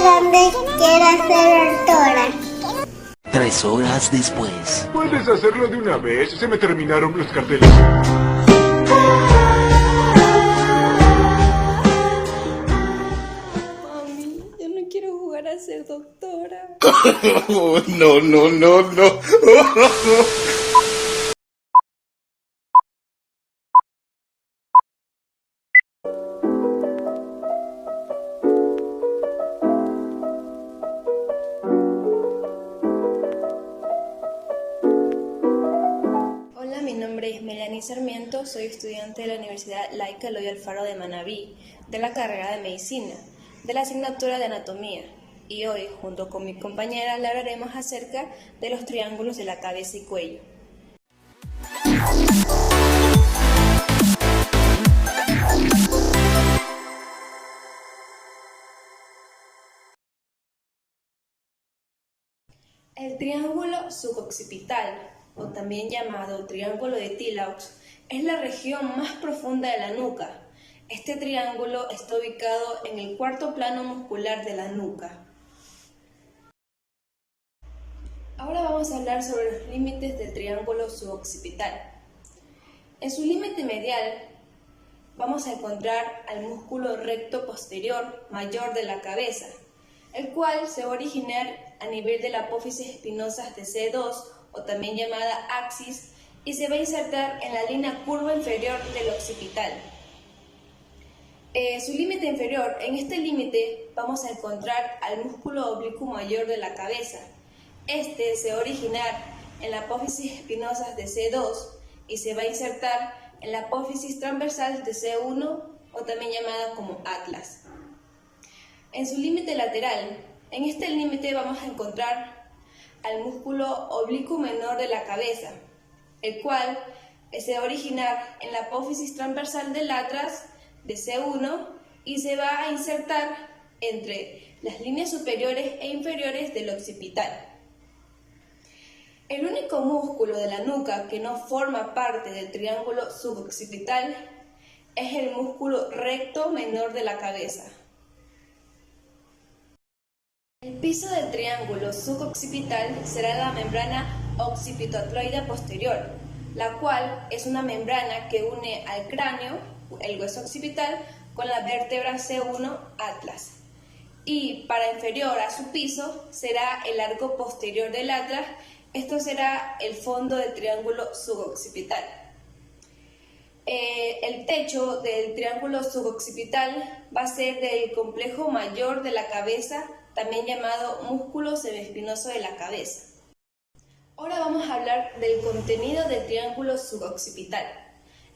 grande quiero ser doctora. 3 horas después. ¿Puedes hacerlo de una vez? Se me terminaron los carteles. Mami, yo no quiero jugar a ser doctora. No, no, no, no. Hola, mi nombre es Melanie Sarmiento, soy estudiante de la Universidad Laica Eloy Alfaro de Manabí, de la carrera de Medicina, de la asignatura de Anatomía, y hoy, junto con mi compañera, le hablaremos acerca de los triángulos de la cabeza y cuello. El triángulo suboccipital, o también llamado triángulo de Tillaux, es la región más profunda de la nuca. Este triángulo está ubicado en el cuarto plano muscular de la nuca. Ahora vamos a hablar sobre los límites del triángulo suboccipital. En su límite medial vamos a encontrar al músculo recto posterior mayor de la cabeza, el cual se va a originar a nivel de la apófisis espinosa de C2, o también llamada axis, y se va a insertar en la línea curva inferior del occipital. Su límite inferior, en este límite vamos a encontrar al músculo oblicuo mayor de la cabeza. Este se va a originar en la apófisis espinosa de C2 y se va a insertar en la apófisis transversal de C1, o también llamada como atlas. En su límite lateral, en este límite vamos a encontrar al músculo oblicuo menor de la cabeza, el cual se va a originar en la apófisis transversal del atlas de C1 y se va a insertar entre las líneas superiores e inferiores del occipital. El único músculo de la nuca que no forma parte del triángulo suboccipital es el músculo recto menor de la cabeza. El piso del triángulo suboccipital será la membrana occipitoatloide posterior, la cual es una membrana que une al cráneo, el hueso occipital, con la vértebra C1 atlas. Y para inferior a su piso será el arco posterior del atlas. Esto será el fondo del triángulo suboccipital. El techo del triángulo suboccipital va a ser del complejo mayor de la cabeza, también llamado músculo semiespinoso de la cabeza. Ahora vamos a hablar del contenido del triángulo suboccipital.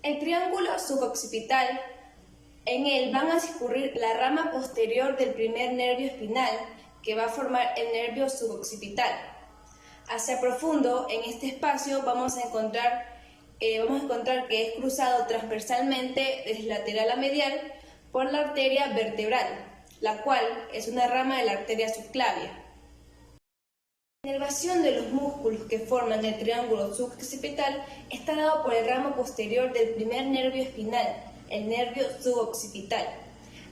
El triángulo suboccipital, en él van a discurrir la rama posterior del primer nervio espinal, que va a formar el nervio suboccipital. Hacia profundo, en este espacio, vamos a encontrar que es cruzado transversalmente desde lateral a medial por la arteria vertebral, la cual es una rama de la arteria subclavia. La inervación de los músculos que forman el triángulo suboccipital está dado por el ramo posterior del primer nervio espinal, el nervio suboccipital.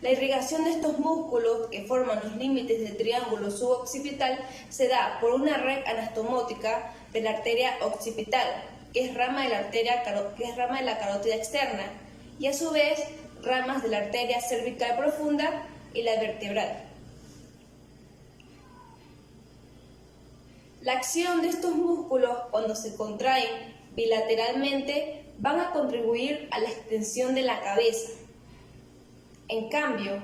La irrigación de estos músculos que forman los límites del triángulo suboccipital se da por una red anastomótica de la arteria occipital, que es rama de la carótida externa, y a su vez ramas de la arteria cervical profunda y la vertebral. La acción de estos músculos, cuando se contraen bilateralmente, van a contribuir a la extensión de la cabeza. En cambio,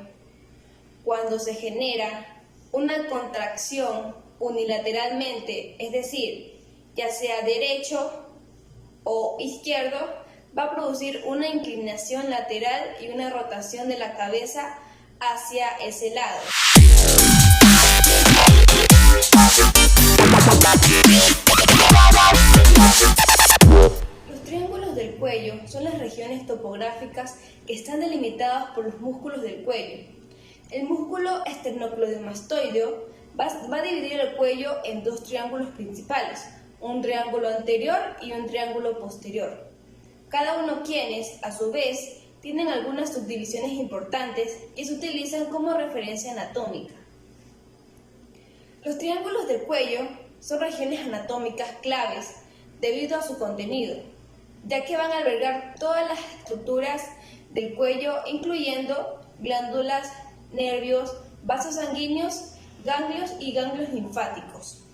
cuando se genera una contracción unilateralmente, es decir, ya sea derecho o izquierdo, va a producir una inclinación lateral y una rotación de la cabeza hacia ese lado. Los triángulos del cuello son las regiones topográficas que están delimitadas por los músculos del cuello. El músculo esternocleidomastoideo va a dividir el cuello en dos triángulos principales, un triángulo anterior y un triángulo posterior. Cada uno quienes, a su vez, tienen algunas subdivisiones importantes y se utilizan como referencia anatómica. Los triángulos del cuello son regiones anatómicas claves debido a su contenido, ya que van a albergar todas las estructuras del cuello, incluyendo glándulas, nervios, vasos sanguíneos, ganglios y ganglios linfáticos.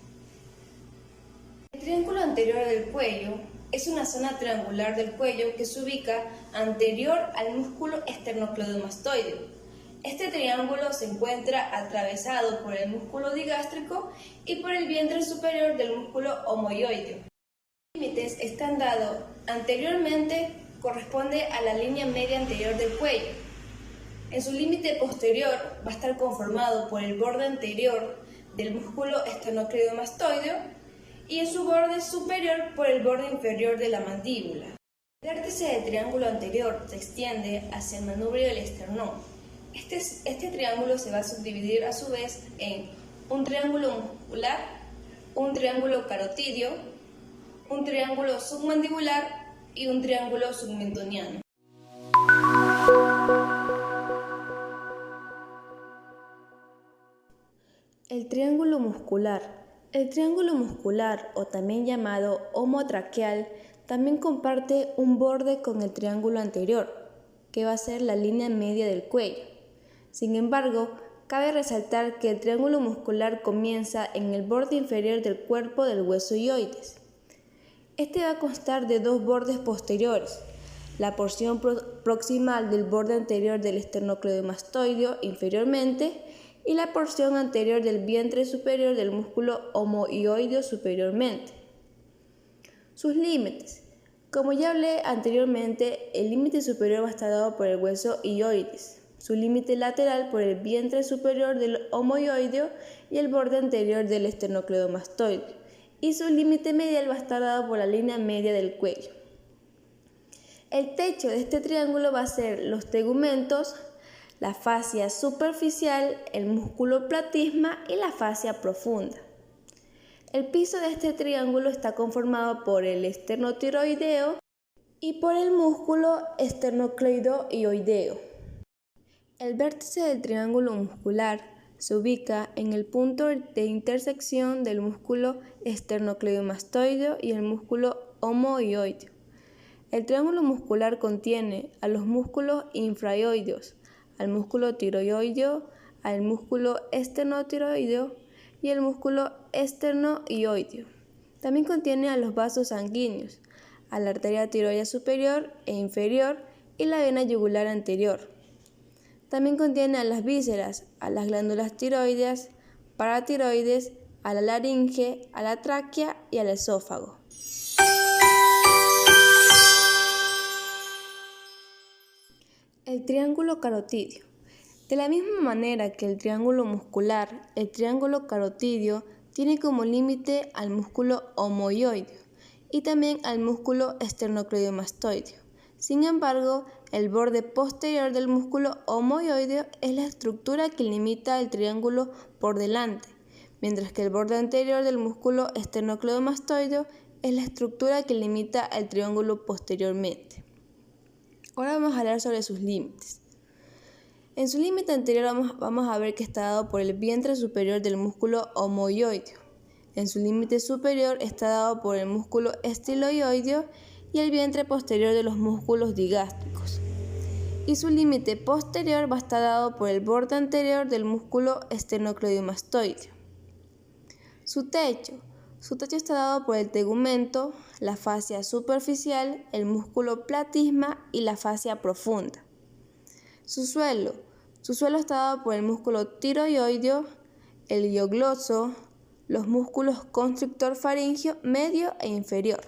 El triángulo anterior del cuello es una zona triangular del cuello que se ubica anterior al músculo esternocleidomastoideo. Este triángulo se encuentra atravesado por el músculo digástrico y por el vientre superior del músculo omoioideo. Los límites están dados anteriormente, corresponde a la línea media anterior del cuello. En su límite posterior va a estar conformado por el borde anterior del músculo esternocleidomastoideo y en su borde superior por el borde inferior de la mandíbula. El vértice del triángulo anterior se extiende hacia el manubrio del esternón. Este triángulo se va a subdividir a su vez en un triángulo muscular, un triángulo carotidio, un triángulo submandibular y un triángulo submentoniano. El triángulo muscular. El triángulo muscular, o también llamado homotraqueal, también comparte un borde con el triángulo anterior, que va a ser la línea media del cuello. Sin embargo, cabe resaltar que el triángulo muscular comienza en el borde inferior del cuerpo del hueso hioides. Este va a constar de dos bordes posteriores, la porción proximal del borde anterior del esternocleidomastoideo inferiormente y la porción anterior del vientre superior del músculo omoioideo superiormente. Sus límites. Como ya hablé anteriormente, el límite superior va a estar dado por el hueso hioides, su límite lateral por el vientre superior del omoioideo y el borde anterior del esternocleidomastoideo, y su límite medial va a estar dado por la línea media del cuello. El techo de este triángulo va a ser los tegumentos, la fascia superficial, el músculo platisma y la fascia profunda. El piso de este triángulo está conformado por el esternotiroideo y por el músculo esternocleidoioideo. El vértice del triángulo muscular se ubica en el punto de intersección del músculo esternocleidomastoideo y el músculo omoioideo. El triángulo muscular contiene a los músculos infraoideos, al músculo tiroideo, al músculo esternotiroideo y el músculo esternoioideo. También contiene a los vasos sanguíneos, a la arteria tiroidea superior e inferior y la vena yugular anterior. También contiene a las vísceras, a las glándulas tiroideas, paratiroides, a la laringe, a la tráquea y al esófago. El triángulo carotidio. De la misma manera que el triángulo muscular, el triángulo carotidio tiene como límite al músculo omoioideo y también al músculo esternocleidomastoideo. Sin embargo, el borde posterior del músculo omoioideo es la estructura que limita el triángulo por delante, mientras que el borde anterior del músculo esternocleidomastoideo es la estructura que limita el triángulo posteriormente. Ahora vamos a hablar sobre sus límites. En su límite anterior vamos a ver que está dado por el vientre superior del músculo omoioideo. En su límite superior está dado por el músculo estiloioideo y el vientre posterior de los músculos digástricos. Y su límite posterior va a estar dado por el borde anterior del músculo esternocleidomastoideo. Su techo está dado por el tegumento, la fascia superficial, el músculo platisma y la fascia profunda. Su suelo está dado por el músculo tiroideo, el hiogloso, los músculos constrictor faríngeo medio e inferior.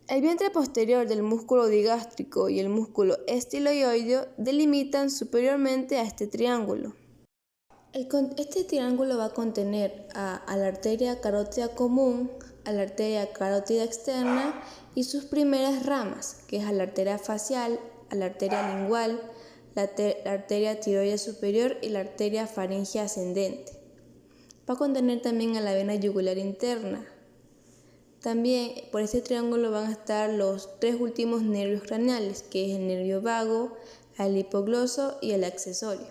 El vientre posterior del músculo digástrico y el músculo estiloioideo delimitan superiormente a este triángulo. Este triángulo va a contener a la arteria carótida común, a la arteria carótida externa y sus primeras ramas, que es a la arteria facial, a la arteria lingual, la arteria tiroidea superior y la arteria faríngea ascendente. Va a contener también a la vena yugular interna. También por este triángulo van a estar los tres últimos nervios craneales, que es el nervio vago, el hipogloso y el accesorio.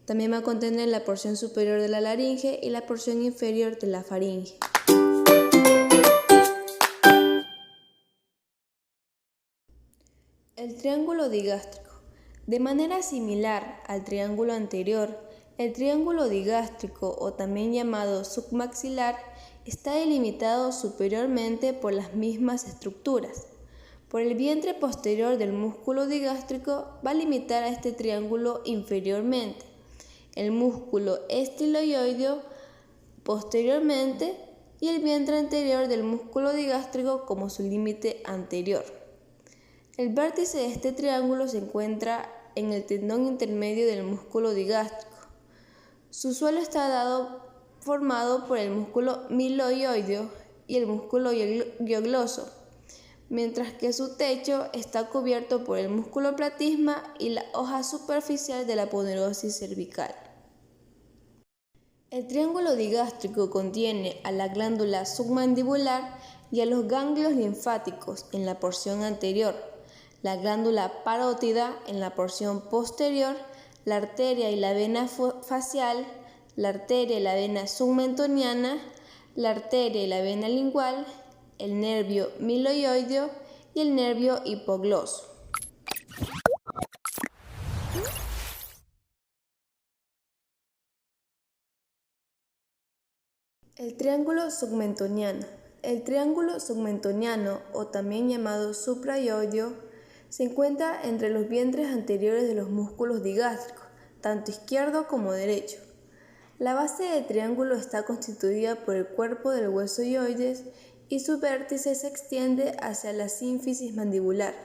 También va a contener la porción superior de la laringe y la porción inferior de la faringe. El triángulo digástrico. De manera similar al triángulo anterior, el triángulo digástrico, o también llamado submaxilar, está delimitado superiormente por las mismas estructuras. Por el vientre posterior del músculo digástrico va a limitar a este triángulo inferiormente. El músculo estiloideo posteriormente y el vientre anterior del músculo digástrico como su límite anterior. El vértice de este triángulo se encuentra en el tendón intermedio del músculo digástrico. Su suelo está formado por el músculo miloioideo y el músculo hiogloso, mientras que su techo está cubierto por el músculo platisma y la hoja superficial de la aponeursis cervical. El triángulo digástrico contiene a la glándula submandibular y a los ganglios linfáticos en la porción anterior, la glándula parótida en la porción posterior, la arteria y la vena facial, la arteria y la vena submentoniana, la arteria y la vena lingual, el nervio miloioideo y el nervio hipogloso. El triángulo submentoniano. El triángulo submentoniano, o también llamado supraioideo, se encuentra entre los vientres anteriores de los músculos digástricos, tanto izquierdo como derecho. La base del triángulo está constituida por el cuerpo del hueso ioides y su vértice se extiende hacia la sínfisis mandibular.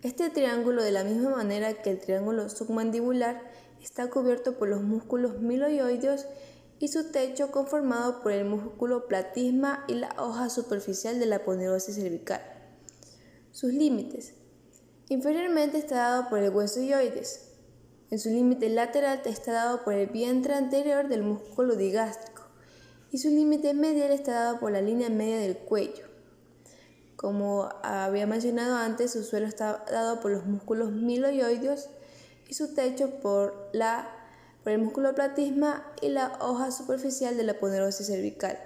Este triángulo, de la misma manera que el triángulo submandibular, está cubierto por los músculos miloioideos y su techo conformado por el músculo platisma y la hoja superficial de la aponeursis cervical. Sus límites. Inferiormente está dado por el hueso ioides. En su límite lateral está dado por el vientre anterior del músculo digástrico y su límite medial está dado por la línea media del cuello. Como había mencionado antes, su suelo está dado por los músculos miloioideos y su techo por el músculo platisma y la hoja superficial de la aponeursis cervical.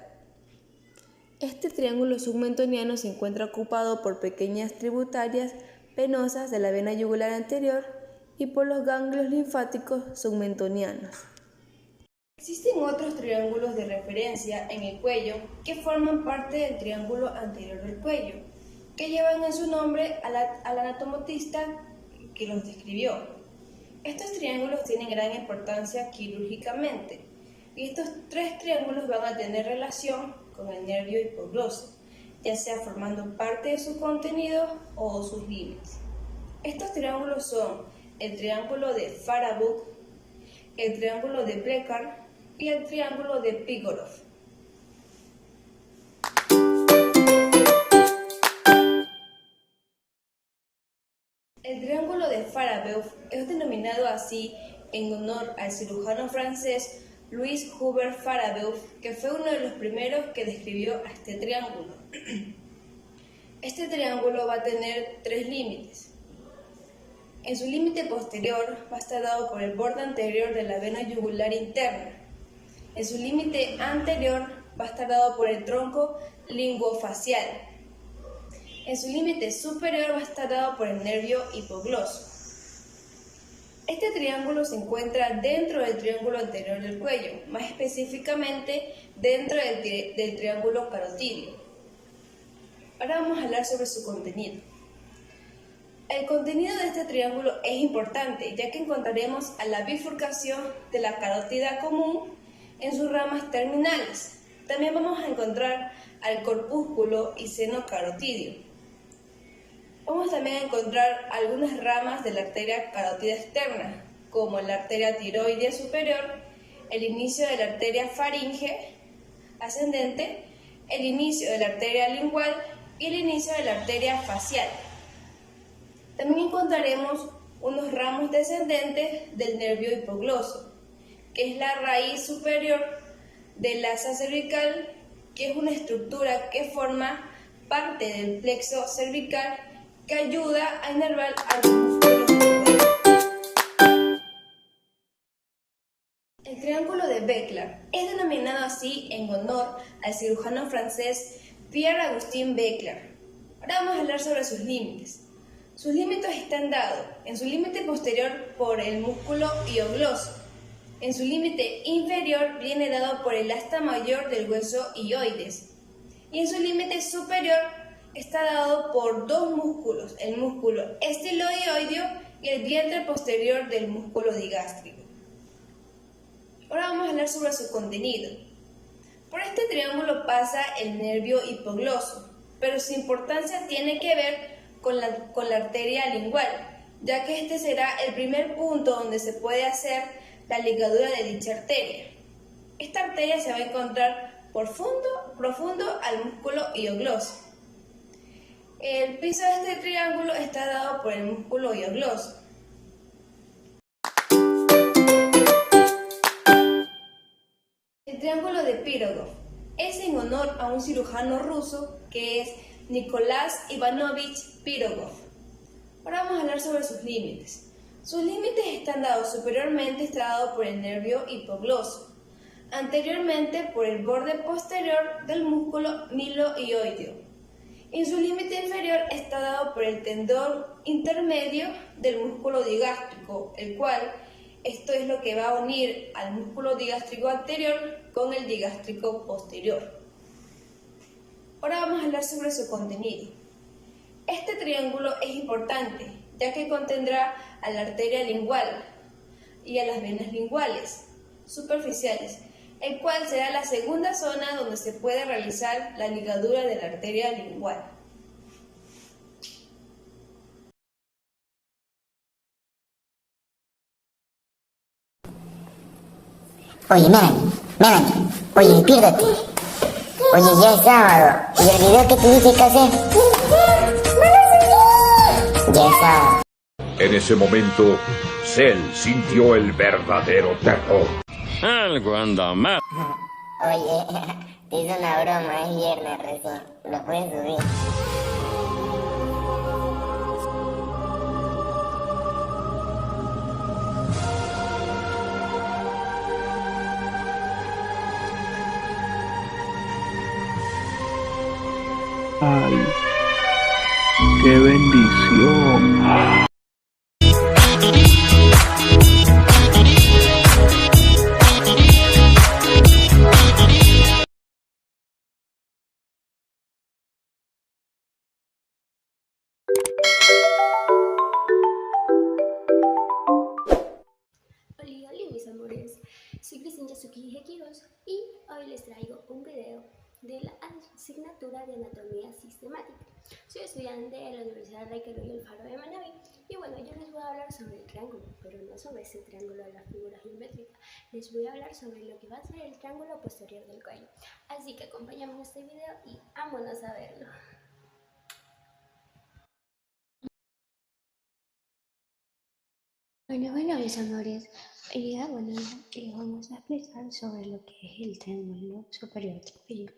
Este triángulo submentoniano se encuentra ocupado por pequeñas tributarias venosas de la vena yugular anterior y por los ganglios linfáticos submentonianos. Existen otros triángulos de referencia en el cuello que forman parte del triángulo anterior del cuello, que llevan en su nombre al anatomista que los describió. Estos triángulos tienen gran importancia quirúrgicamente, y estos tres triángulos van a tener relación con el nervio hipogloso, ya sea formando parte de su contenido o sus límites. Estos triángulos son el triángulo de Farabov, el triángulo de Blecard y el triángulo de Pigorov. El triángulo de Farabov es denominado así en honor al cirujano francés Louis Hubert Farabov, que fue uno de los primeros que describió a este triángulo. Este triángulo va a tener tres límites. En su límite posterior va a estar dado por el borde anterior de la vena yugular interna. En su límite anterior va a estar dado por el tronco linguofacial. En su límite superior va a estar dado por el nervio hipogloso. Este triángulo se encuentra dentro del triángulo anterior del cuello, más específicamente dentro del triángulo carotídeo. Ahora vamos a hablar sobre su contenido. El contenido de este triángulo es importante, ya que encontraremos a la bifurcación de la carótida común en sus ramas terminales. También vamos a encontrar al corpúsculo y seno carotídeo. Vamos también a encontrar algunas ramas de la arteria carótida externa, como la arteria tiroidea superior, el inicio de la arteria faringe ascendente, el inicio de la arteria lingual y el inicio de la arteria facial. También encontraremos unos ramos descendentes del nervio hipogloso, que es la raíz superior del asa cervical, que es una estructura que forma parte del plexo cervical que ayuda a inervar al músculo. El triángulo de Beckler es denominado así en honor al cirujano francés Pierre-Augustin Beckler. Ahora vamos a hablar sobre sus límites. Sus límites están dados en su límite posterior por el músculo hiogloso. En su límite inferior viene dado por el asta mayor del hueso hioides. Y en su límite superior está dado por dos músculos, el músculo estiloioideo y el vientre posterior del músculo digástrico. Ahora vamos a hablar sobre su contenido. Por este triángulo pasa el nervio hipogloso, pero su importancia tiene que ver con la arteria lingual, ya que este será el primer punto donde se puede hacer la ligadura de dicha arteria. Esta arteria se va a encontrar profundo al músculo hiogloso. El piso de este triángulo está dado por el músculo hiogloso. El triángulo de Pirogov es en honor a un cirujano ruso que es Nicolás Ivanovich Pirogov. Ahora vamos a hablar sobre sus límites. Sus límites están dados superiormente, está dado por el nervio hipogloso, anteriormente por el borde posterior del músculo milohioideo. En su límite inferior está dado por el tendón intermedio del músculo digástrico, el cual esto es lo que va a unir al músculo digástrico anterior con el digástrico posterior. Ahora vamos a hablar sobre su contenido. Este triángulo es importante, ya que contendrá a la arteria lingual y a las venas linguales superficiales, el cual será la segunda zona donde se puede realizar la ligadura de la arteria lingual. Oye, Melanie, oye, despiértate. Oye, ya es sábado. ¿Y el video que tuviste que hacer? Ya es sábado. En ese momento, Cell sintió el verdadero terror. Algo anda mal. Oye, te hice una broma, es viernes recién. Lo puedes subir. ¡Ay! ¡Qué bendición! Hola mis amores, soy Cristina Yasuki Hidekiros y hoy les traigo un video de la asignatura de Anatomía Sistemática. Soy estudiante de la Universidad Rey Carolina Alfaro de Manabí y bueno, yo les voy a hablar sobre el triángulo, pero no sobre ese triángulo de la figura geométrica. Les voy a hablar sobre lo que va a ser el triángulo posterior del cuello. Así que acompáñame en este video y vámonos a verlo. Bueno, mis amores, hoy día, les vamos a explicar sobre lo que es el triángulo superior del cuello.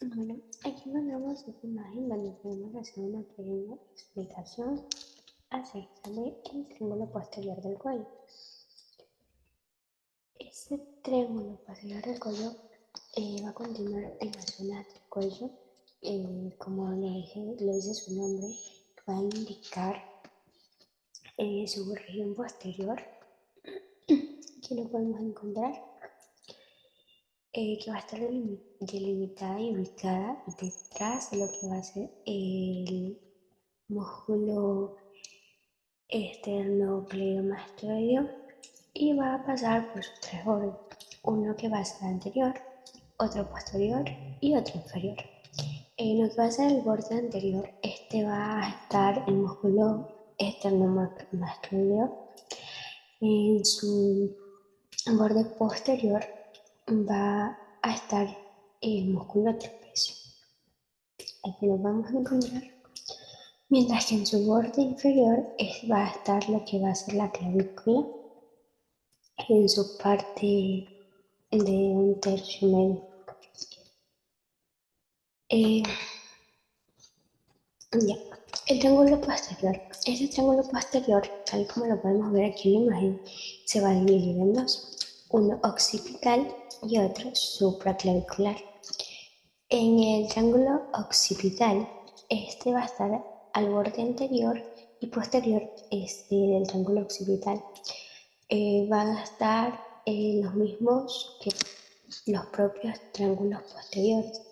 Bueno, aquí encontramos esta imagen donde podemos hacer una pequeña explicación acerca del triángulo posterior del cuello. Este triángulo posterior del cuello va a continuar en la zona del cuello, como lo dice su nombre, va a indicar su región posterior. Aquí lo podemos encontrar, que va a estar delimitada y ubicada detrás de lo que va a ser el músculo esternocleidomastoideo y va a pasar por sus tres bordes, uno que va a ser anterior, otro posterior y otro inferior. En lo que va a ser el borde anterior, va a estar el músculo esternomastoideo. En su borde posterior va a estar el músculo trapecio. Aquí lo vamos a encontrar. Mientras que en su borde inferior va a estar lo que va a ser la clavícula en su parte de un tercio medio. Ya, el triángulo posterior. Este triángulo posterior, tal como lo podemos ver aquí en la imagen, se va a dividir en dos, uno occipital y otro supraclavicular. En el triángulo occipital, este va a estar al borde anterior y posterior del triángulo occipital. Van a estar los mismos que los propios triángulos posteriores.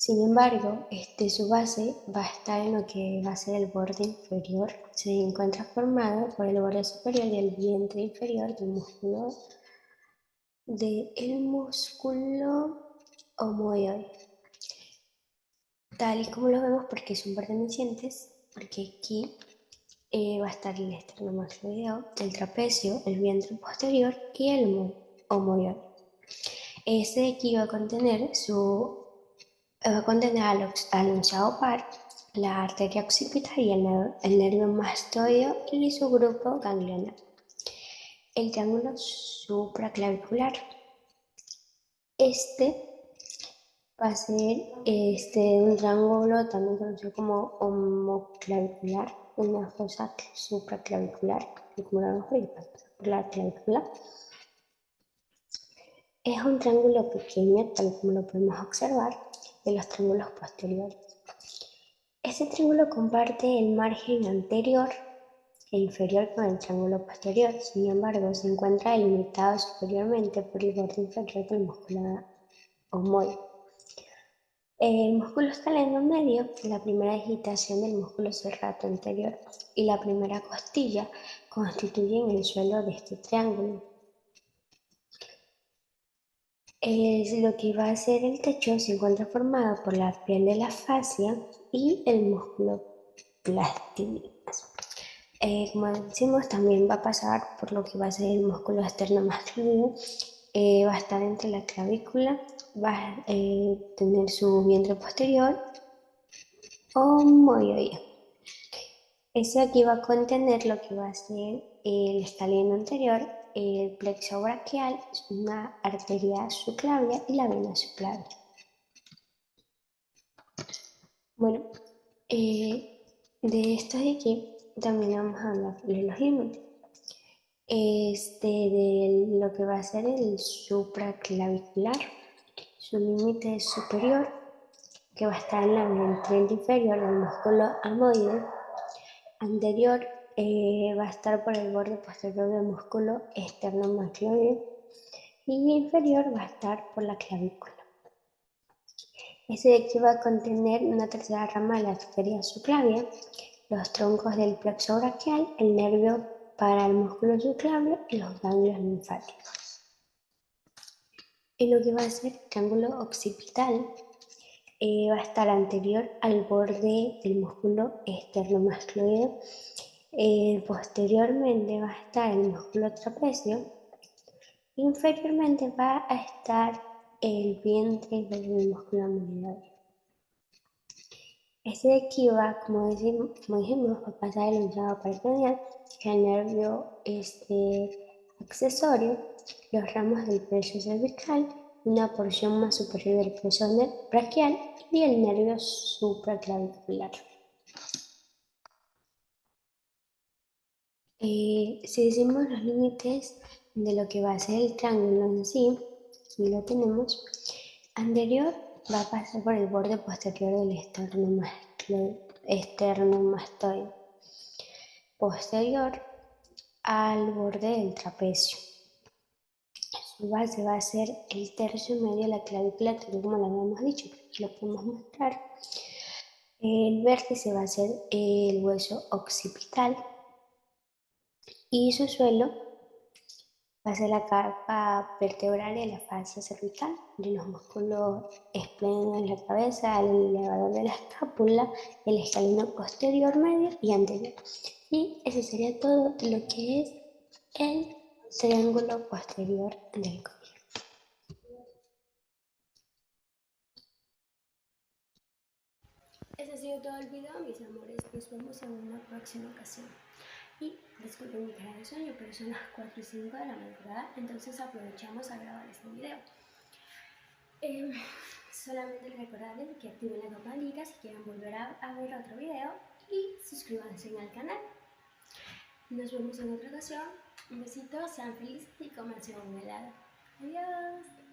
Sin embargo, su base va a estar en lo que va a ser el borde inferior. Se encuentra formado por el borde superior y el vientre inferior del músculo omohioide. Tal y como lo vemos, porque son pertenecientes, porque aquí va a estar el esternocleidomastoideo, el trapecio, el vientre posterior y el omohioide. Este de aquí va a contener al onceavo par, la arteria occipital y el nervio mastoideo y su grupo ganglionar. El triángulo supraclavicular. Va a ser un triángulo también conocido como homoclavicular, una fosa supraclavicular, que como lo vemos hoy pasa por la clavícula. Es un triángulo pequeño, tal como lo podemos observar, de los triángulos posteriores. Este triángulo comparte el margen anterior e inferior con el triángulo posterior, sin embargo, se encuentra delimitado superiormente por el borde inferior del músculo omohioide. El músculo escaleno medio, la primera digitación del músculo serrato anterior y la primera costilla constituyen el suelo de este triángulo. Lo que va a ser el techo se encuentra formado por la piel de la fascia y el músculo plastidias. Como decimos, también va a pasar por lo que va a ser el músculo esternocleidomastoideo. Va a estar entre la clavícula, va a tener su vientre posterior omohioide. Eso aquí va a contener lo que va a ser el escaleno anterior, el plexo braquial, una arteria subclavia y la vena subclavia. Bueno, de esto de aquí también vamos a hablar de los límites. De lo que va a ser el supraclavicular, su límite superior, que va a estar en la ventril inferior del músculo omohioide. Anterior va a estar por el borde posterior del músculo esternocleidomastoideo y inferior va a estar por la clavícula. Este de aquí va a contener una tercera rama de la arteria subclavia, los troncos del plexo braquial, el nervio para el músculo subclavio y los ganglios linfáticos. En lo que va a ser el triángulo occipital, va a estar anterior al borde del músculo esternocleidomastoideo. Posteriormente va a estar el músculo trapecio. Inferiormente va a estar el vientre del músculo omohioide. Este de aquí va, como dijimos, va a pasar el onceavo par craneal, el nervio accesorio, los ramos del plexo cervical, una porción más superior del plexo braquial y el nervio supraclavicular. Si decimos los límites de lo que va a ser el triángulo en sí, aquí lo tenemos. Anterior va a pasar por el borde posterior del esternomastoide. Posterior al borde del trapecio. Su base va a ser el tercio medio de la clavícula, tal como lo habíamos dicho, aquí lo podemos mostrar. El vértice va a ser el hueso occipital y su suelo va a ser la capa vertebral de la fascia cervical, de los músculos esplénicos de la cabeza, el elevador de la escápula, el escaleno posterior, medio y anterior. Y eso sería todo lo que es el triángulo posterior del cuello. Ese ha sido todo el video, mis amores. Nos vemos en una próxima ocasión. Y disculpen mi cara de sueño, pero son las 4 y 5 de la madrugada, entonces aprovechamos a grabar este video. Solamente recordarles que activen la campanita si quieren volver a ver otro video y suscríbanse al canal. Nos vemos en otra ocasión. Un besito, sean felices y comerse un helado. Adiós.